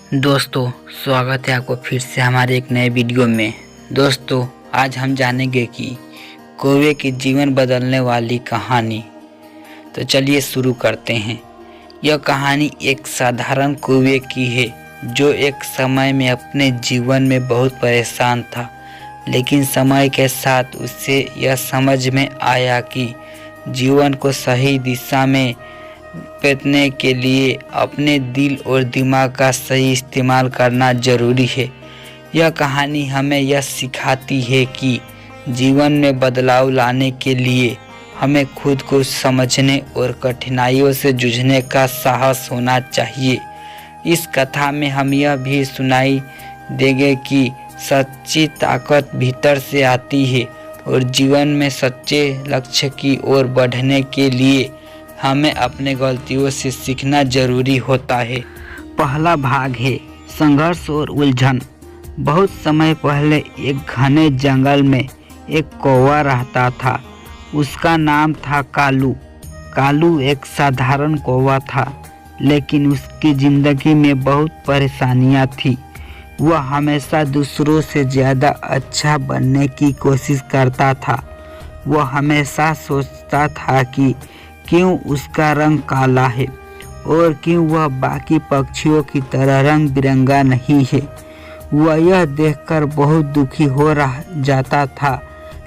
दोस्तों, स्वागत है आपको फिर से हमारे एक नए वीडियो में। दोस्तों, आज हम जानेंगे कि कौवे की जीवन बदलने वाली कहानी। तो चलिए शुरू करते हैं। यह कहानी एक साधारण कौवे की है जो एक समय में अपने जीवन में बहुत परेशान था, लेकिन समय के साथ उसे यह समझ में आया कि जीवन को सही दिशा में पेटने के लिए अपने दिल और दिमाग का सही इस्तेमाल करना जरूरी है। यह कहानी हमें यह सिखाती है कि जीवन में बदलाव लाने के लिए हमें खुद को समझने और कठिनाइयों से जूझने का साहस होना चाहिए। इस कथा में हम यह भी सुनाई देंगे कि सच्ची ताकत भीतर से आती है और जीवन में सच्चे लक्ष्य की ओर बढ़ने के लिए हमें अपने गलतियों से सीखना जरूरी होता है। पहला भाग है संघर्ष और उलझन। बहुत समय पहले एक घने जंगल में एक कौवा रहता था। उसका नाम था कालू। कालू एक साधारण कौवा था, लेकिन उसकी जिंदगी में बहुत परेशानियां थी। वह हमेशा दूसरों से ज़्यादा अच्छा बनने की कोशिश करता था। वह हमेशा सोचता था कि क्यों उसका रंग काला है और क्यों वह बाकी पक्षियों की तरह रंग बिरंगा नहीं है। वह यह देखकर बहुत दुखी हो जाता था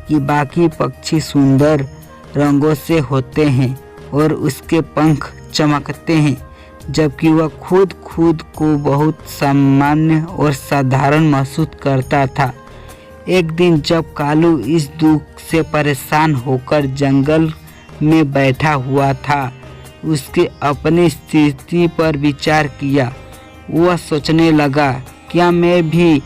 कि बाकी पक्षी सुंदर रंगों से होते हैं और उसके पंख चमकते हैं, जबकि वह खुद को बहुत सामान्य और साधारण महसूस करता था। एक दिन जब कालू इस दुख से परेशान होकर जंगल में बैठा हुआ था, उसके अपनी स्थिति पर विचार किया। वह सोचने लगा, क्या मैं भी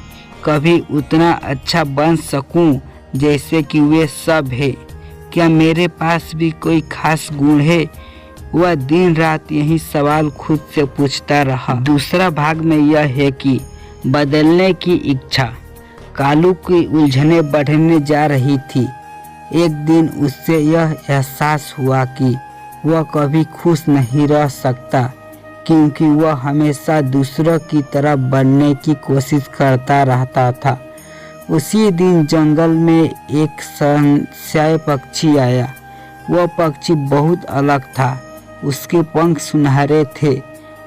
कभी उतना अच्छा बन सकूं जैसे कि वे सब है? क्या मेरे पास भी कोई खास गुण है? वह दिन रात यही सवाल खुद से पूछता रहा। दूसरा भाग में यह है कि बदलने की इच्छा। कालू की उलझनें बढ़ने जा रही थी। एक दिन उससे यह एहसास हुआ कि वह कभी खुश नहीं रह सकता, क्योंकि वह हमेशा दूसरों की तरह बनने की कोशिश करता रहता था। उसी दिन जंगल में एक संशय पक्षी आया। वह पक्षी बहुत अलग था। उसके पंख सुनहरे थे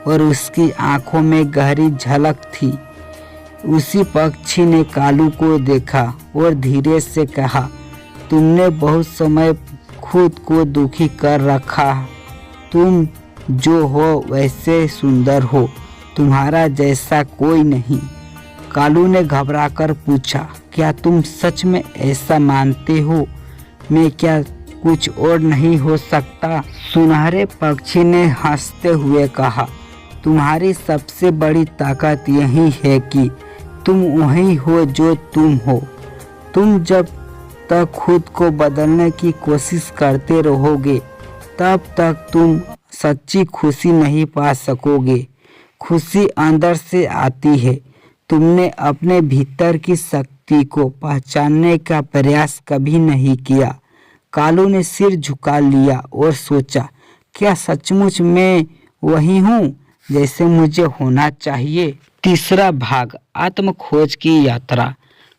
और उसकी आंखों में गहरी झलक थी। उसी पक्षी ने कालू को देखा और धीरे से कहा, तुमने बहुत समय खुद को दुखी कर रखा। तुम जो हो वैसे सुंदर हो, तुम्हारा जैसा कोई नहीं। कालू ने घबराकर पूछा, क्या तुम सच में ऐसा मानते हो? मैं क्या कुछ और नहीं हो सकता? सुनहरे पक्षी ने हंसते हुए कहा, तुम्हारी सबसे बड़ी ताकत यही है कि तुम वही हो जो तुम हो। तुम जब तक खुद को बदलने की कोशिश करते रहोगे, तब तक तुम सच्ची खुशी नहीं पा सकोगे। खुशी अंदर से आती है। तुमने अपने भीतर की शक्ति को पहचानने का प्रयास कभी नहीं किया। कालू ने सिर झुका लिया और सोचा, क्या सचमुच मैं वही हूँ जैसे मुझे होना चाहिए? तीसरा भाग, आत्मखोज की यात्रा।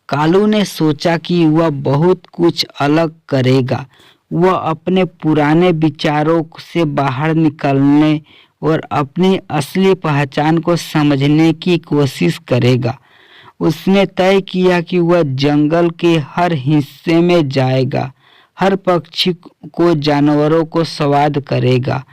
कालू ने सोचा कि वह बहुत कुछ अलग करेगा। वह अपने पुराने विचारों से बाहर निकलने और अपनी असली पहचान को समझने की कोशिश करेगा। उसने तय किया कि वह जंगल के हर हिस्से में जाएगा, हर पक्षी को जानवरों को संवाद करेगा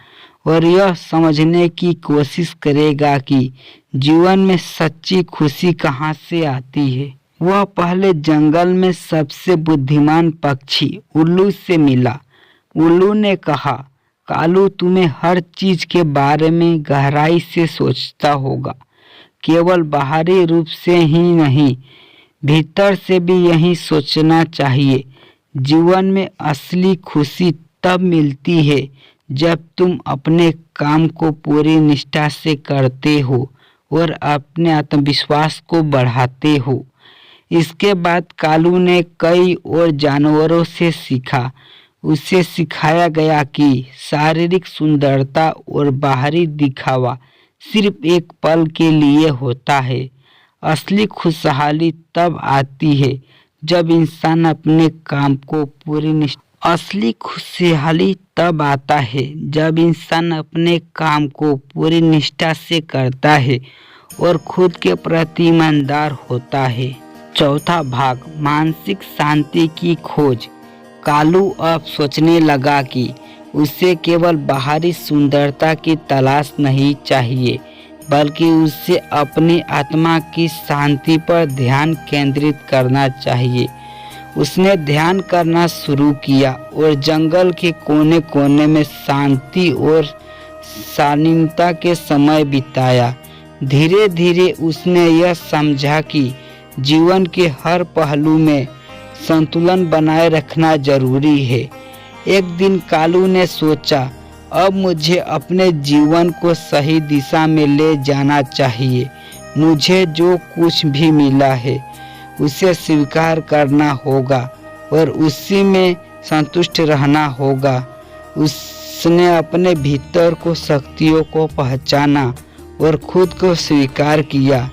और यह समझने की कोशिश करेगा कि जीवन में सच्ची खुशी कहाँ से आती है। वह पहले जंगल में सबसे बुद्धिमान पक्षी उल्लू से मिला। उल्लू ने कहा, कालू तुम्हें हर चीज के बारे में गहराई से सोचता होगा। केवल बाहरी रूप से ही नहीं, भीतर से भी यही सोचना चाहिए। जीवन में असली खुशी तब मिलती है जब तुम अपने काम को पूरी निष्ठा से करते हो और अपने आत्मविश्वास को बढ़ाते हो। इसके बाद कालू ने कई और जानवरों से सीखा। उसे सिखाया गया कि शारीरिक सुंदरता और बाहरी दिखावा सिर्फ एक पल के लिए होता है। असली खुशहाली तब आती है जब इंसान अपने काम को असली खुशहाली तब आता है जब इंसान अपने काम को पूरी निष्ठा से करता है और खुद के प्रति ईमानदार होता है। चौथा भाग, मानसिक शांति की खोज। कालू अब सोचने लगा कि उसे केवल बाहरी सुंदरता की तलाश नहीं चाहिए, बल्कि उसे अपनी आत्मा की शांति पर ध्यान केंद्रित करना चाहिए। उसने ध्यान करना शुरू किया और जंगल के कोने कोने में शांति और शालीनता के समय बिताया। धीरे धीरे उसने यह समझा कि जीवन के हर पहलू में संतुलन बनाए रखना जरूरी है। एक दिन कालू ने सोचा, अब मुझे अपने जीवन को सही दिशा में ले जाना चाहिए। मुझे जो कुछ भी मिला है उसे स्वीकार करना होगा और उसी में संतुष्ट रहना होगा। उसने अपने भीतर को शक्तियों को पहचाना और खुद को स्वीकार किया।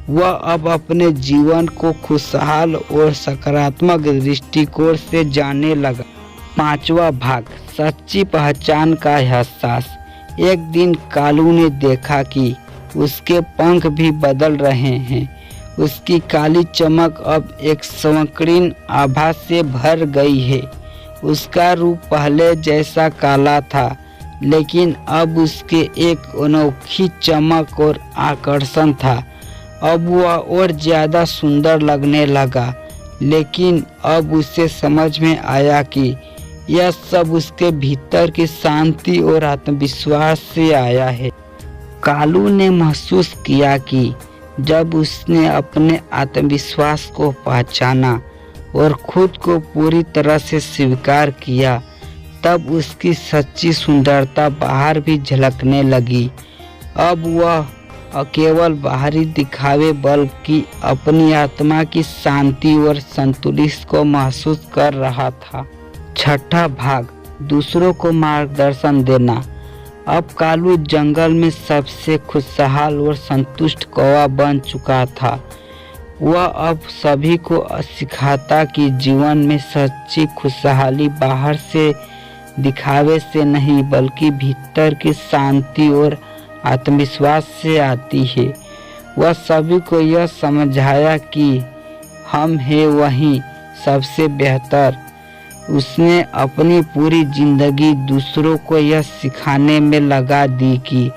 वह अब अपने जीवन को खुशहाल और सकारात्मक दृष्टिकोण से जानने लगा। पांचवा भाग, सच्ची पहचान का एहसास। एक दिन कालू ने देखा कि उसके पंख भी बदल रहे हैं। उसकी काली चमक अब एक संकीर्ण आभा से भर गई है। उसका रूप पहले जैसा काला था, लेकिन अब उसके एक अनोखी चमक और आकर्षण था। अब वह और ज्यादा सुंदर लगने लगा, लेकिन अब उसे समझ में आया कि यह सब उसके भीतर की शांति और आत्मविश्वास से आया है। कालू ने महसूस किया कि जब उसने अपने आत्मविश्वास को पहचाना और खुद को पूरी तरह से स्वीकार किया, तब उसकी सच्ची सुंदरता बाहर भी झलकने लगी। अब वह केवल बाहरी दिखावे बल्कि अपनी आत्मा की शांति और संतुलित को महसूस कर रहा था। छठा भाग, दूसरों को मार्गदर्शन देना। अब कालू जंगल में सबसे खुशहाल और संतुष्ट कौवा बन चुका था। वह अब सभी को सिखाता कि जीवन में सच्ची खुशहाली बाहर से दिखावे से नहीं, बल्कि भीतर की शांति और आत्मविश्वास से आती है। वह सभी को यह समझाया कि हम हैं वही सबसे बेहतर। उसने अपनी पूरी जिंदगी दूसरों को यह सिखाने में लगा दी कि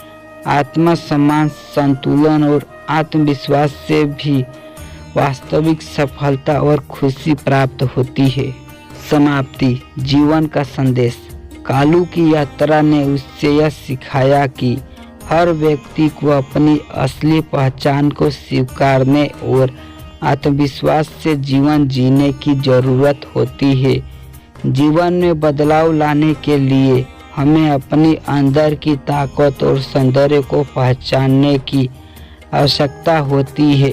आत्मसम्मान, संतुलन और आत्मविश्वास से भी वास्तविक सफलता और खुशी प्राप्त होती है। समाप्ति, जीवन का संदेश। कालू की यात्रा ने उससे यह सिखाया कि हर व्यक्ति को अपनी असली पहचान को स्वीकारने और आत्मविश्वास से जीवन जीने की जरूरत होती है। जीवन में बदलाव लाने के लिए हमें अपनी अंदर की ताकत और सौंदर्य को पहचानने की आवश्यकता होती है।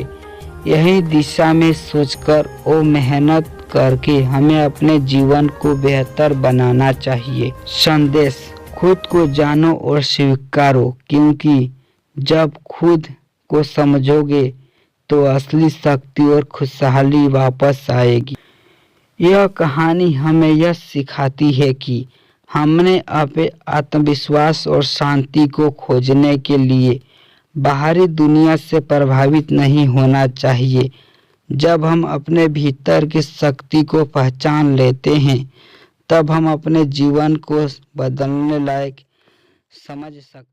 यही दिशा में सोचकर और मेहनत करके हमें अपने जीवन को बेहतर बनाना चाहिए। संदेश, खुद को जानो और स्वीकारो, क्योंकि जब खुद को समझोगे तो असली शक्ति और खुशहाली वापस आएगी। यह कहानी हमें यह सिखाती है कि हमने अपने आत्मविश्वास और शांति को खोजने के लिए बाहरी दुनिया से प्रभावित नहीं होना चाहिए। जब हम अपने भीतर की शक्ति को पहचान लेते हैं, तब हम अपने जीवन को बदलने लायक समझ सकते हैं।